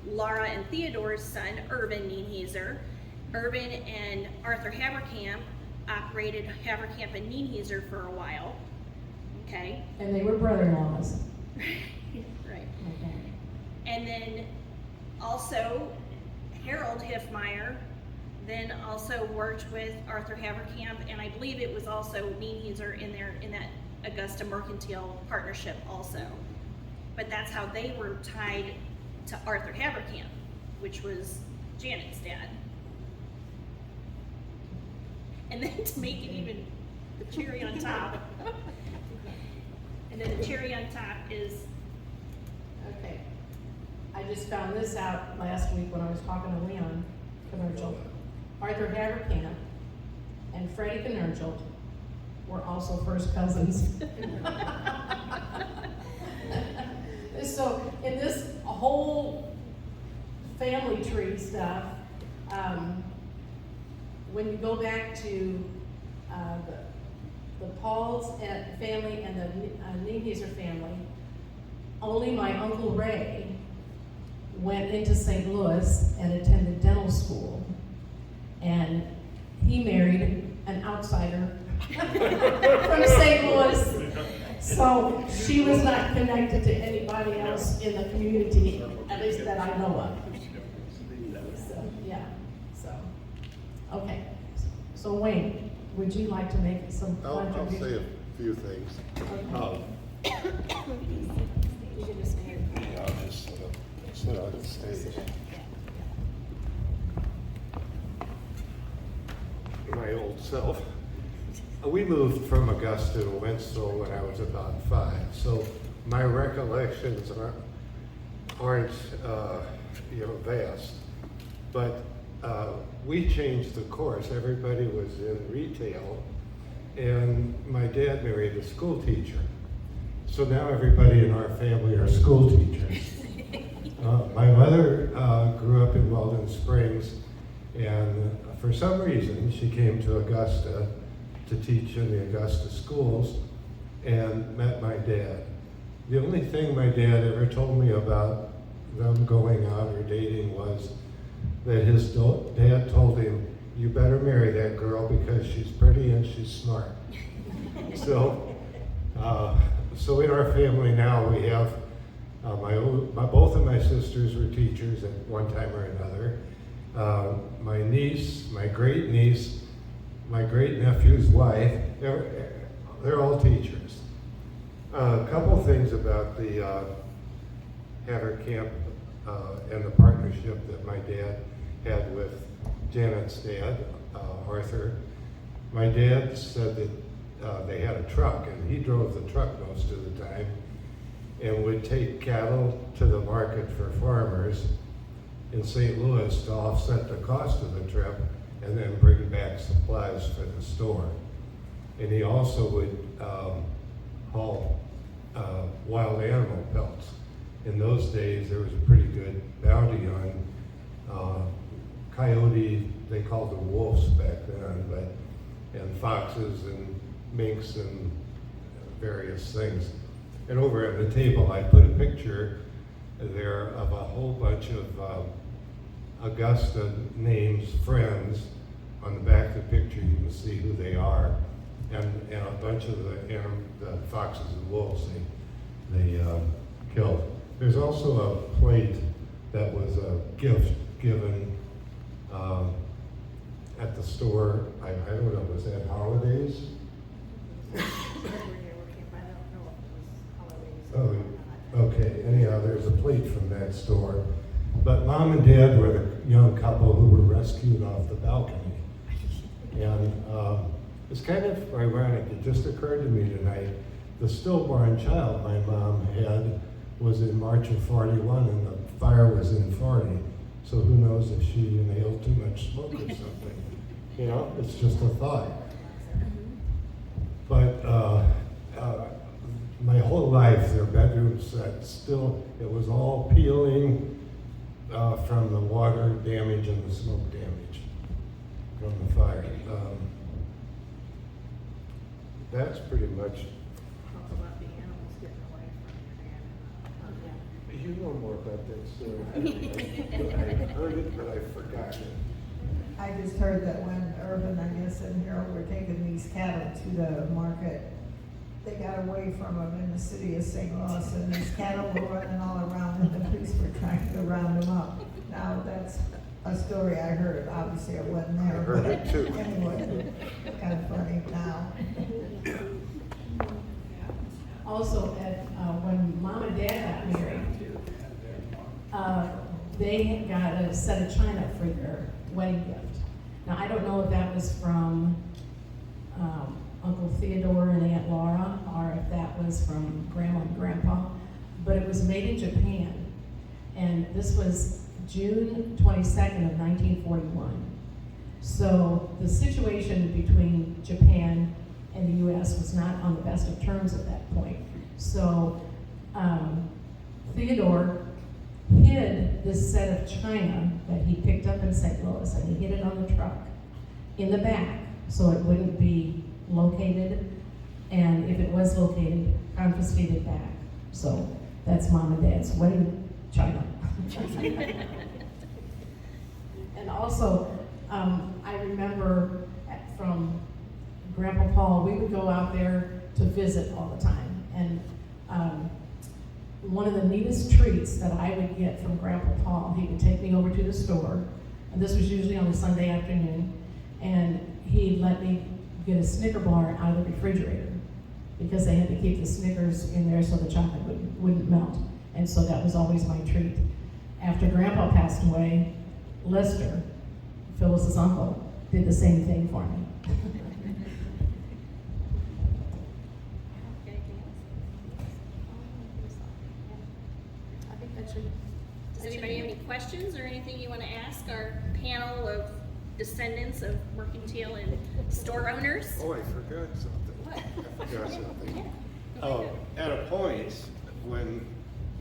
Speaker 3: Laura and Theodore's son, Urban Nienhueser. Urban and Arthur Haferkamp operated Haferkamp and Nienhueser for a while. Okay.
Speaker 2: And they were brother-in-laws.
Speaker 3: Right.
Speaker 2: Okay.
Speaker 3: And then also Harold Hiffmeyer then also worked with Arthur Haferkamp, and I believe it was also Nienhueser in that Augusta Mercantile partnership also. But that's how they were tied to Arthur Haferkamp, which was Janet's dad. And then to make it even the cherry on top, and then the cherry on top is,
Speaker 2: Okay. I just found this out last week when I was talking to Leon Knoernschild. Arthur Haferkamp and Freddie Knoernschild were also first cousins. So in this whole family tree stuff, when you go back to the Pauls family and the Nienhueser family, only my Uncle Ray went into St. Louis and attended dental school. And he married an outsider from St. Louis. So she was not connected to anybody else in the community, at least that I know of. So, yeah, so, okay. So Wayne, would you like to make some
Speaker 6: I'll say
Speaker 2: contribution?
Speaker 6: a few things.
Speaker 2: Okay. You can just stand.
Speaker 6: Yeah, I'll just sit on the stage. My old self. We moved from Augusta to Winslow when I was about 5, so my recollections aren't vast. But we changed the course. Everybody was in retail, and my dad married a school teacher. So now everybody in our family are school teachers. My mother grew up in Weldon Springs, and for some reason she came to Augusta to teach in the Augusta schools and met my dad. The only thing my dad ever told me about them going out or dating was that his dad told him, "You better marry that girl because she's pretty and she's smart." So in our family now we have both of my sisters were teachers at one time or another. My niece, my great niece, my great nephew's wife, they're all teachers. A couple things about the Haferkamp and the partnership that my dad had with Janet's dad, Arthur. My dad said that they had a truck, and he drove the truck most of the time and would take cattle to the market for farmers in St. Louis to offset the cost of the trip and then bring back supplies for the store. And he also would haul wild animal pelts. In those days, there was a pretty good bounty on coyote, they called them wolves back then, and foxes and minks and various things. And over at the table, I put a picture there of a whole bunch of Augusta names, friends. On the back of the picture, you can see who they are, and a bunch of the foxes and wolves they killed. There's also a plate that was a gift given at the store. I don't know, was that holidays? Oh, okay. Anyhow, there's a plate from that store. But Mom and Dad were the young couple who were rescued off the balcony. And it's kind of ironic. It just occurred to me tonight. The stillborn child my mom had was in March of 41, and the fire was in 40. So who knows if she inhaled too much smoke or something. You know, it's just a thought. But my whole life, their bedroom set still, it was all peeling from the water damage and the smoke damage from the fire. That's pretty much.
Speaker 2: Talk about the animals getting away from your
Speaker 6: You know more about that story. I heard it, but I forgot it.
Speaker 5: I just heard that when Urban, I guess, and Harold were taking these cattle to the market, they got away from them in the city of St. Louis, and these cattle were running all around, and the police were trying to round them up. Now, that's a story I heard. Obviously, I wasn't there.
Speaker 6: I heard
Speaker 5: but
Speaker 6: it too.
Speaker 5: Anyway, it's kind of funny now.
Speaker 2: Also, when Mom and Dad got married, they got a set of china for their wedding gift. Now, I don't know if that was from Uncle Theodore and Aunt Laura, or if that was from Grandma and Grandpa, but it was made in Japan. And this was June 22nd of 1941. So the situation between Japan and the U.S. was not on the best of terms at that point. So Theodore hid this set of china that he picked up in St. Louis, and he hid it on the truck in the back so it wouldn't be located, and if it was located, confiscated back. So that's Mom and Dad's wedding china. And also, I remember from Grandpa Paul, we would go out there to visit all the time. And one of the neatest treats that I would get from Grandpa Paul, he would take me over to the store, and this was usually on a Sunday afternoon, and he'd let me get a Snicker bar out of the refrigerator because they had to keep the Snickers in there so the chocolate wouldn't melt. And so that was always my treat. After Grandpa passed away, Lester, Phyllis's uncle, did the same thing for me. I think that should.
Speaker 3: Does anybody have any questions or anything you want to ask our panel of descendants of mercantile and store owners?
Speaker 6: Oh, I forgot something.
Speaker 3: What?
Speaker 6: I forgot something.
Speaker 3: Yeah.
Speaker 6: Oh, at a point when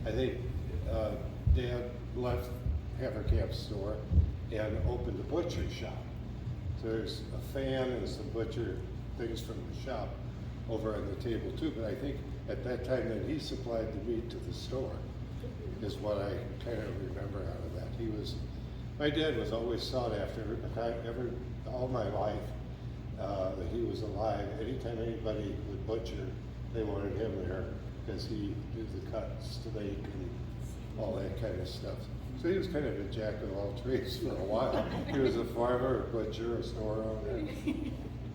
Speaker 6: I think Dad left Haferkamp Store and opened a butcher shop. So there's a fan and some butcher things from the shop over on the table too. But I think at that time that he supplied the meat to the store is what I kind of remember out of that. My dad was always sought after all my life that he was alive. Anytime anybody would butcher, they wanted him there because he did the cut steak and all that kind of stuff. So he was kind of a jack of all trades for a while. He was a farmer, a butcher, a store owner.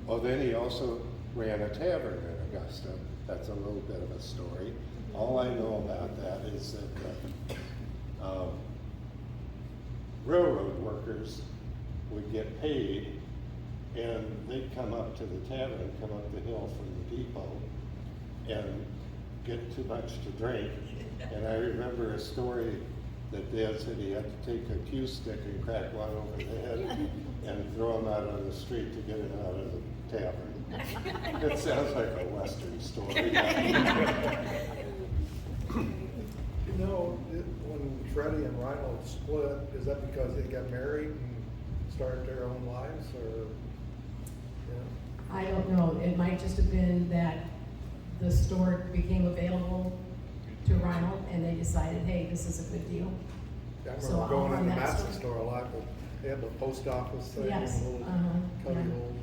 Speaker 6: Oh, then he also ran a tavern in Augusta. That's a little bit of a story. All I know about that is that railroad workers would get paid, and they'd come up to the tavern, come up the hill from the depot, and get too much to drink. And I remember a story that Dad said he had to take a cue stick and crack one over the head and throw him out on the street to get him out of the tavern. It sounds like a Western story.
Speaker 7: You know, when Freddie and Reinhold split, is that because they got married and started their own lives, or? Yeah.
Speaker 2: I don't know, it might just have been that the store became available to Reinhold, and they decided, hey, this is a good deal.
Speaker 7: I
Speaker 2: So
Speaker 7: remember
Speaker 2: I'll
Speaker 7: going
Speaker 2: run
Speaker 7: in the
Speaker 2: that
Speaker 7: Matson
Speaker 2: store.
Speaker 7: store a lot, but they had the post office thing and
Speaker 2: Yes,
Speaker 7: the little cubby
Speaker 2: yeah.
Speaker 7: holes.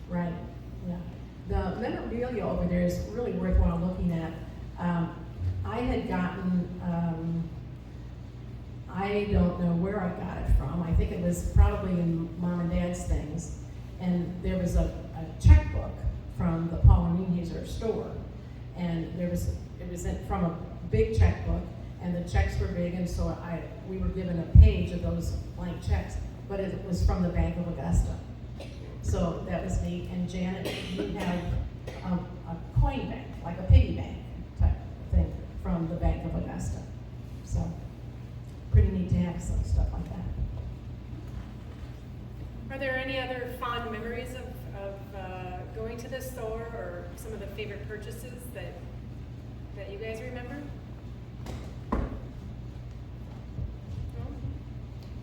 Speaker 2: Right, yeah. The memorabilia over there is really worthwhile looking at. I had gotten, I don't know where I got it from. I think it was probably in Mom and Dad's things. And there was a checkbook from the Paul Nienhueser store. And it was from a big checkbook, and the checks were big, and so we were given a page of those blank checks, but it was from the Bank of Augusta. So that was neat. And Janet, you have a coin bank, like a piggy bank type thing from the Bank of Augusta. So pretty neat to have some stuff like that.
Speaker 1: Are there any other fond memories of going to the store, or some of the favorite purchases that you guys remember? No?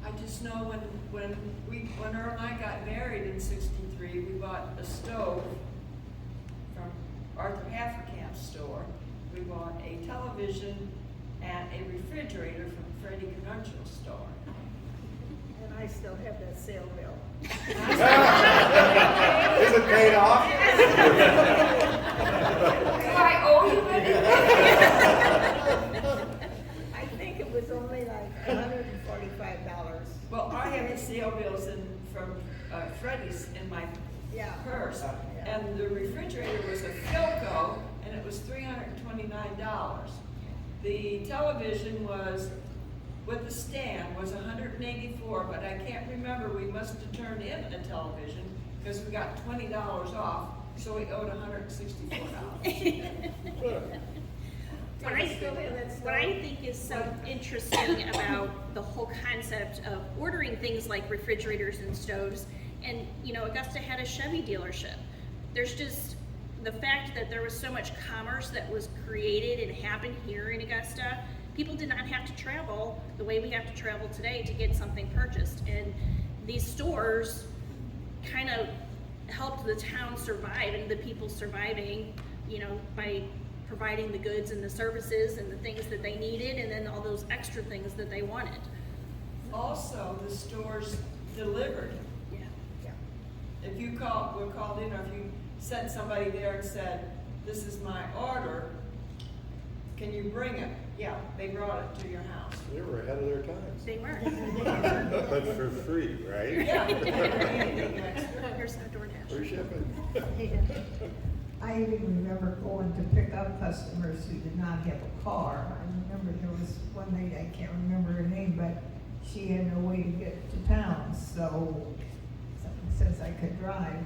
Speaker 8: I just know when Earl and I got married in '63, we bought a stove from Haferkamp Store. We bought a television and a refrigerator from Freddie Knoernschild Store.
Speaker 5: And I still have that sale bill.
Speaker 7: Is it paid off?
Speaker 8: Do I owe you anything?
Speaker 5: I think it was only like $145.
Speaker 8: Well, I have the sale bills from Freddie's in my
Speaker 5: Yeah.
Speaker 8: purse.
Speaker 5: Yeah.
Speaker 8: And the refrigerator was a Philco, and it was $329. The television was, with the stand, was $184, but I can't remember, we must have turned in a television, because we got $20 off, so we owed $164.
Speaker 3: What I think is so interesting about the whole concept of ordering things like refrigerators and stoves, and Augusta had a Chevy dealership. There's just the fact that there was so much commerce that was created and happened here in Augusta. People did not have to travel the way we have to travel today to get something purchased, and these stores kind of helped the town survive and the people surviving, by providing the goods and the services and the things that they needed, and then all those extra things that they wanted.
Speaker 8: Also, the stores delivered.
Speaker 3: Yeah.
Speaker 8: If you were called in, or if you sent somebody there and said, this is my order, can you bring it? Yeah, they brought it to your house.
Speaker 7: They were ahead of their times.
Speaker 3: They were.
Speaker 6: But for free, right?
Speaker 8: Yeah. Anything extra.
Speaker 3: Here's the DoorDash.
Speaker 7: Free shipping.
Speaker 5: I even remember going to pick up customers who did not have a car. I remember there was one lady, I can't remember her name, but she had no way to get to town, so since I could drive,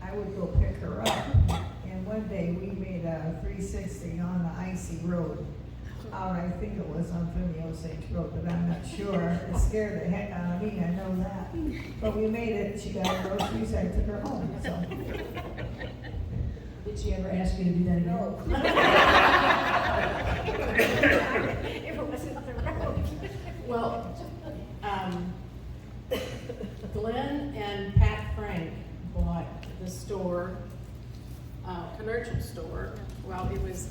Speaker 5: I would go pick her up. And one day we made a 360 on the icy road. I think it was on Femme Osage Road, but I'm not sure. It scared the heck out of me, I know that. But we made it, she got her groceries, I took her home, so.
Speaker 2: Did she ever ask you to do that again?
Speaker 5: No.
Speaker 4: If it wasn't the road.
Speaker 2: Well, Glenn and Pat Frank bought the store, Knoernschild store. Well, it was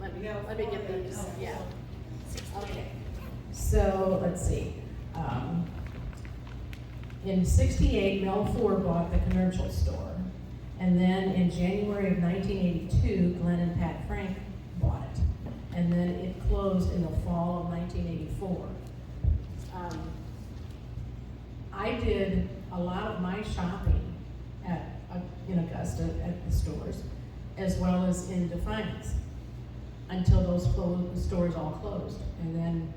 Speaker 2: let me get these, yeah. Okay, so let's see. In '68, Mel Ford bought the Knoernschild store. And then in January of 1982, Glenn and Pat Frank bought it. And then it closed in the fall of 1984. I did a lot of my shopping in Augusta at the stores, as well as in Defiance, until those stores all closed. And then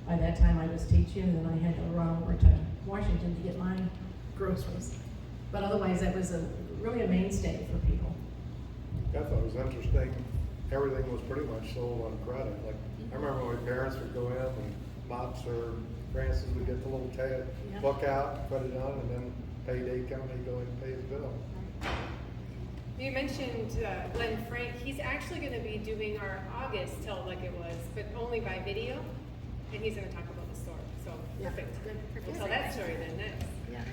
Speaker 2: by that time I was teaching, and then I had to run over to Washington to get my groceries. But otherwise, that was really a mainstay for people.
Speaker 7: I thought it was interesting, everything was pretty much sold on credit. Like, I remember when my parents would go in and Mops or Francis would get the little
Speaker 2: Yeah.
Speaker 7: book out, put it on, and then payday come, he'd go in and pay his bill.
Speaker 1: You mentioned Glenn Frank. He's actually going to be doing our August Tell It Like It Was, but only by video, and he's going to talk about the store. So
Speaker 2: Yeah.
Speaker 1: perfect.
Speaker 2: Good.
Speaker 1: We'll tell that story then next.
Speaker 2: Yeah.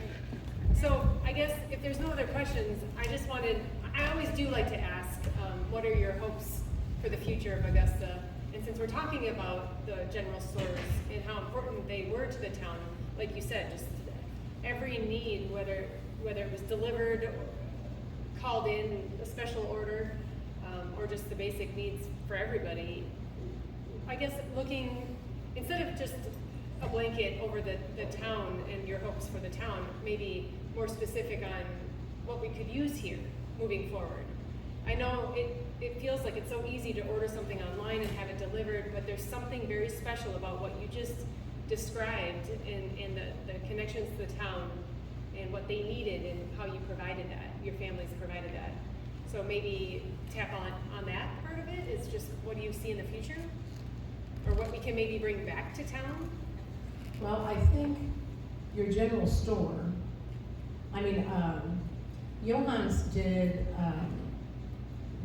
Speaker 1: So I guess if there's no other questions, I always do like to ask what are your hopes for the future of Augusta? And since we're talking about the general stores and how important they were to the town, like you said, just every need, whether it was delivered, called in, a special order, or just the basic needs for everybody. I guess looking, instead of just a blanket over the town and your hopes for the town, maybe more specific on what we could use here moving forward. I know it feels like it's so easy to order something online and have it delivered, but there's something very special about what you just described in the connections to the town and what they needed and how you provided that, your families provided that. So maybe tap on that part of it, is just what do you see in the future? Or what we can maybe bring back to town?
Speaker 2: Well, I think your general store, I mean, Johans did,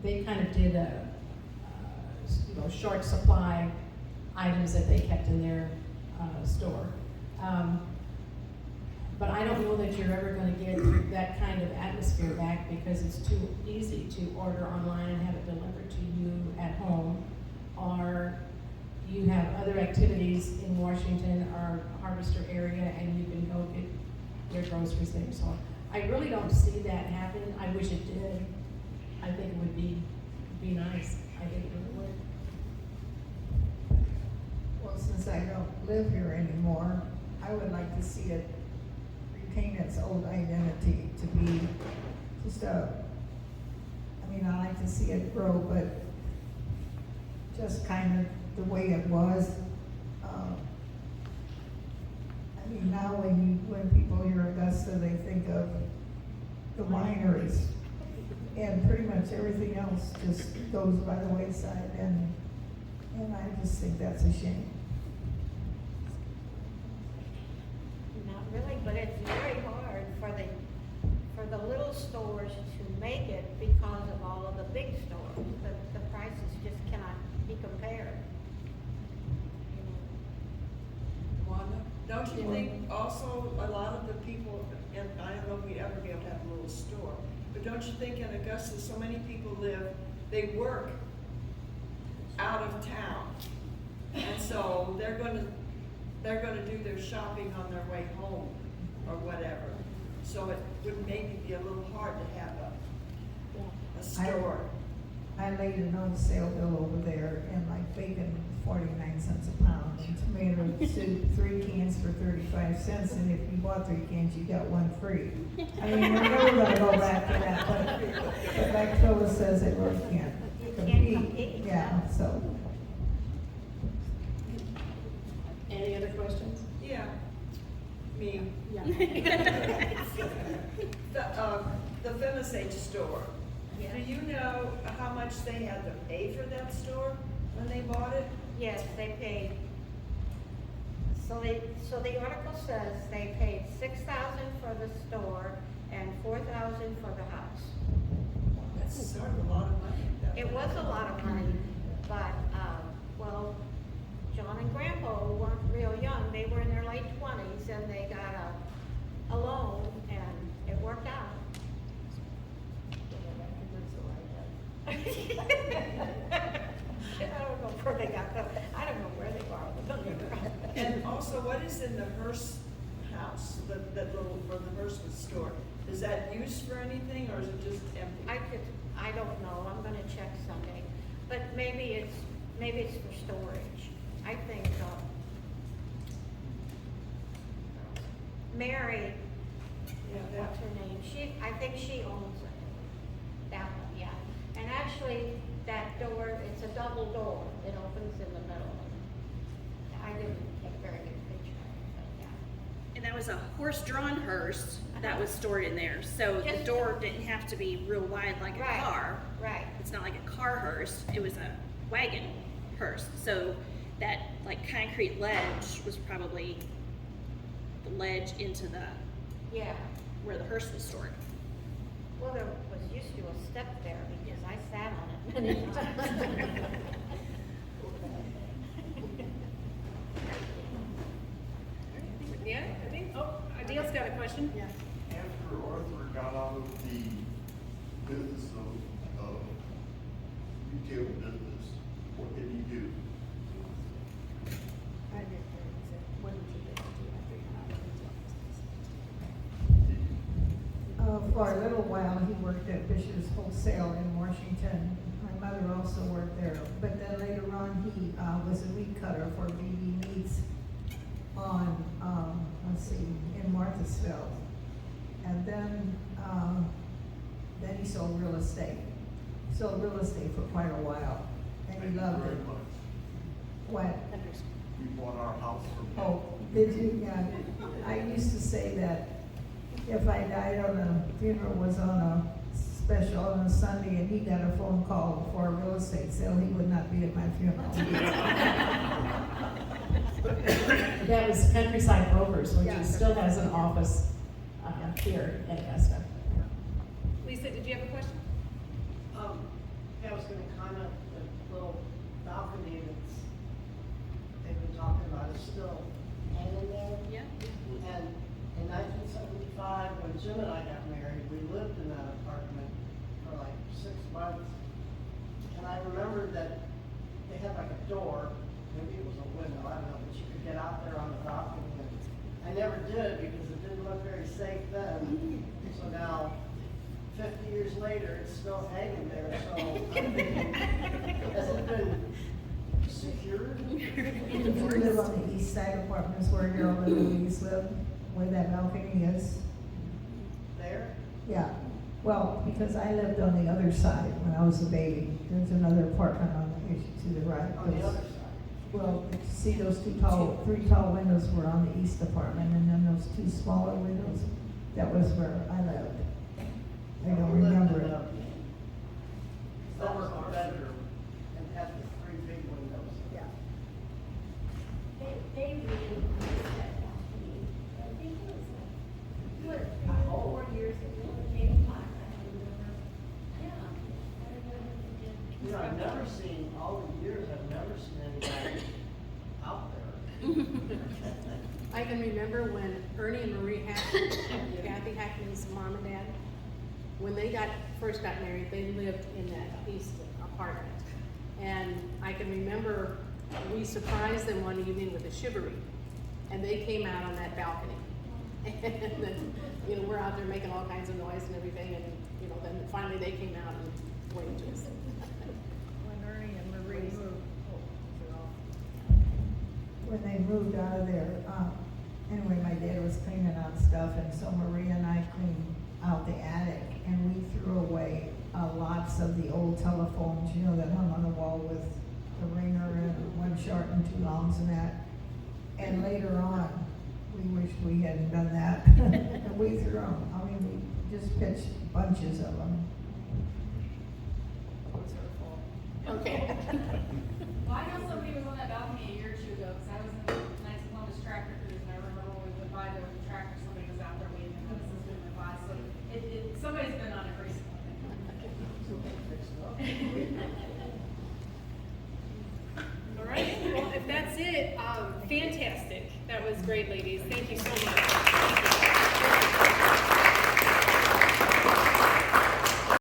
Speaker 2: they kind of did short supply items that they kept in their store. But I don't know that you're ever gonna get that kind of atmosphere back because it's too easy to order online and have it delivered to you at home. Or you have other activities in Washington or Harvester area and you can go get your groceries there. So I really don't see that happen. I wish it did. I think it would be nice. I think it really would.
Speaker 5: Well, since I don't live here anymore, I would like to see it retain its old identity, to be just I like to see it grow, but just kind of the way it was. Now when people hear Augusta, they think of the wineries, and pretty much everything else just goes by the wayside, and I just think that's a shame.
Speaker 4: Not really, but it's very hard for the little stores to make it because of all of the big stores. The prices just cannot be compared.
Speaker 8: Wanda, don't you think also a lot of the people, and I don't know if we'd ever be able to have a little store, but don't you think in Augusta, so many people live, they work out of town, and so they're gonna do their shopping on their way home or whatever. So it would maybe be a little hard to have a store.
Speaker 5: I laid an on sale bill over there, and like bacon, 49 cents a pound, and tomato soup, 3 cans for 35 cents, and if you bought 3 cans, you got 1 free. I mean, we're never gonna go back to that, but like Phyllis says, it really can't compete. Yeah, so.
Speaker 2: Any other questions?
Speaker 8: Yeah, me.
Speaker 2: Yeah.
Speaker 8: The Femme Osage store.
Speaker 4: Yeah.
Speaker 8: Do you know how much they had to pay for that store when they bought it?
Speaker 4: Yes, they paid. So the article says they paid $6,000 for the store and $4,000 for the house.
Speaker 8: That's sort of a lot of money.
Speaker 4: It was a lot of money, but, well, John and Grandpa weren't real young. They were in their late 20s and they got a loan and it worked out. I don't know where they got them. I don't know where they borrowed the money from.
Speaker 8: And also, what is in the Hearst house, that little, or the Hearst store? Is that used for anything, or is it just empty?
Speaker 4: I don't know. I'm gonna check Sunday, but maybe it's for storage. I think, Mary,
Speaker 8: Yeah,
Speaker 4: what's her name? I think she owns it. That one, yeah. And actually, that door, it's a double door. It opens in the middle. I didn't take a very good picture of it, but yeah.
Speaker 3: And that was a horse-drawn hearse that was stored in there, so the
Speaker 4: Just-
Speaker 3: door didn't have to be real wide like a
Speaker 4: Right,
Speaker 3: car.
Speaker 4: right.
Speaker 3: It's not like a car hearse, it was a wagon hearse. So that like concrete ledge was probably the ledge into the,
Speaker 4: Yeah.
Speaker 3: where the hearse was stored.
Speaker 4: Well, there was used to a step there because I sat on it many times.
Speaker 1: Yeah, I think, Adele's got a question.
Speaker 2: Yeah.
Speaker 9: After Arthur got out of the business of retail business, what did he do?
Speaker 5: For a little while, he worked at Bishop's Wholesale in Washington. My mother also worked there, but then later on, he was a meat cutter for BB Meats on, let's see, in Marthasville. And then he sold real estate. Sold real estate for quite a while, and he loved it. What?
Speaker 9: We bought our house from him.
Speaker 5: Oh, did you? Yeah. I used to say that if I died on a funeral was on a special on a Sunday and he got a phone call for a real estate sale, he would not be at my funeral.
Speaker 2: That was Countryside Brokers, which
Speaker 5: Yeah.
Speaker 2: still has an office here in Augusta.
Speaker 1: Lisa, did you have a question?
Speaker 10: I was gonna comment, the little balcony that's, they've been talking about is still hanging there.
Speaker 1: Yeah.
Speaker 10: And in 1975, when Jim and I got married, we lived in that apartment for like 6 months. And I remember that they had like a door, maybe it was a window, I don't know, but you could get out there on the balcony. And I never did because it didn't look very safe then. So now, 50 years later, it's still hanging there, so I'm thinking, has it been secured?
Speaker 5: If you live on the east side apartments where Harold and Louise live, where that balcony is,
Speaker 10: There?
Speaker 5: yeah. Well, because I lived on the other side when I was a baby. There's another apartment on the, to the right.
Speaker 10: On the other side?
Speaker 5: Well, see those three tall windows were on the east apartment, and then those 2 smaller windows, that was where I lived. I don't
Speaker 10: We lived
Speaker 5: remember
Speaker 10: in
Speaker 5: it.
Speaker 10: That was our bedroom, and had the 3 big windows.
Speaker 5: Yeah.
Speaker 11: They really that balcony. I think it was like, what, 4 years ago, it came back, I don't remember. Yeah, I remember they did.
Speaker 10: You know, I've never seen, all the years, I've never seen anybody out there.
Speaker 2: I can remember when Ernie and Marie Hackman, Kathy Hackman's mom and dad, when they first got married, they lived in that east apartment. And I can remember we surprised them one evening with a shivaree, and they came out on that balcony. And then, we're out there making all kinds of noise and everything, and, then finally they came out and waved to us.
Speaker 5: When Ernie and Marie moved. When they moved out of there, anyway, my dad was cleaning out stuff, and so Marie and I cleaned out the attic, and we threw away lots of the old telephones, that hung on the wall with the ringer and 1 short and 2 longs and that. And later on, we wished we hadn't done that. And we threw them. I mean, we just pitched bunches of them.
Speaker 2: Okay.
Speaker 12: Well, I know somebody was on that balcony a year or 2 ago, because I was in the nice Columbus tractor cruise, and I remember when we went by there with the tractor, somebody was out there waving at us as we went by, so somebody's been on it recently.
Speaker 1: All right, well, if that's it, fantastic. That was great, ladies. Thank you so much.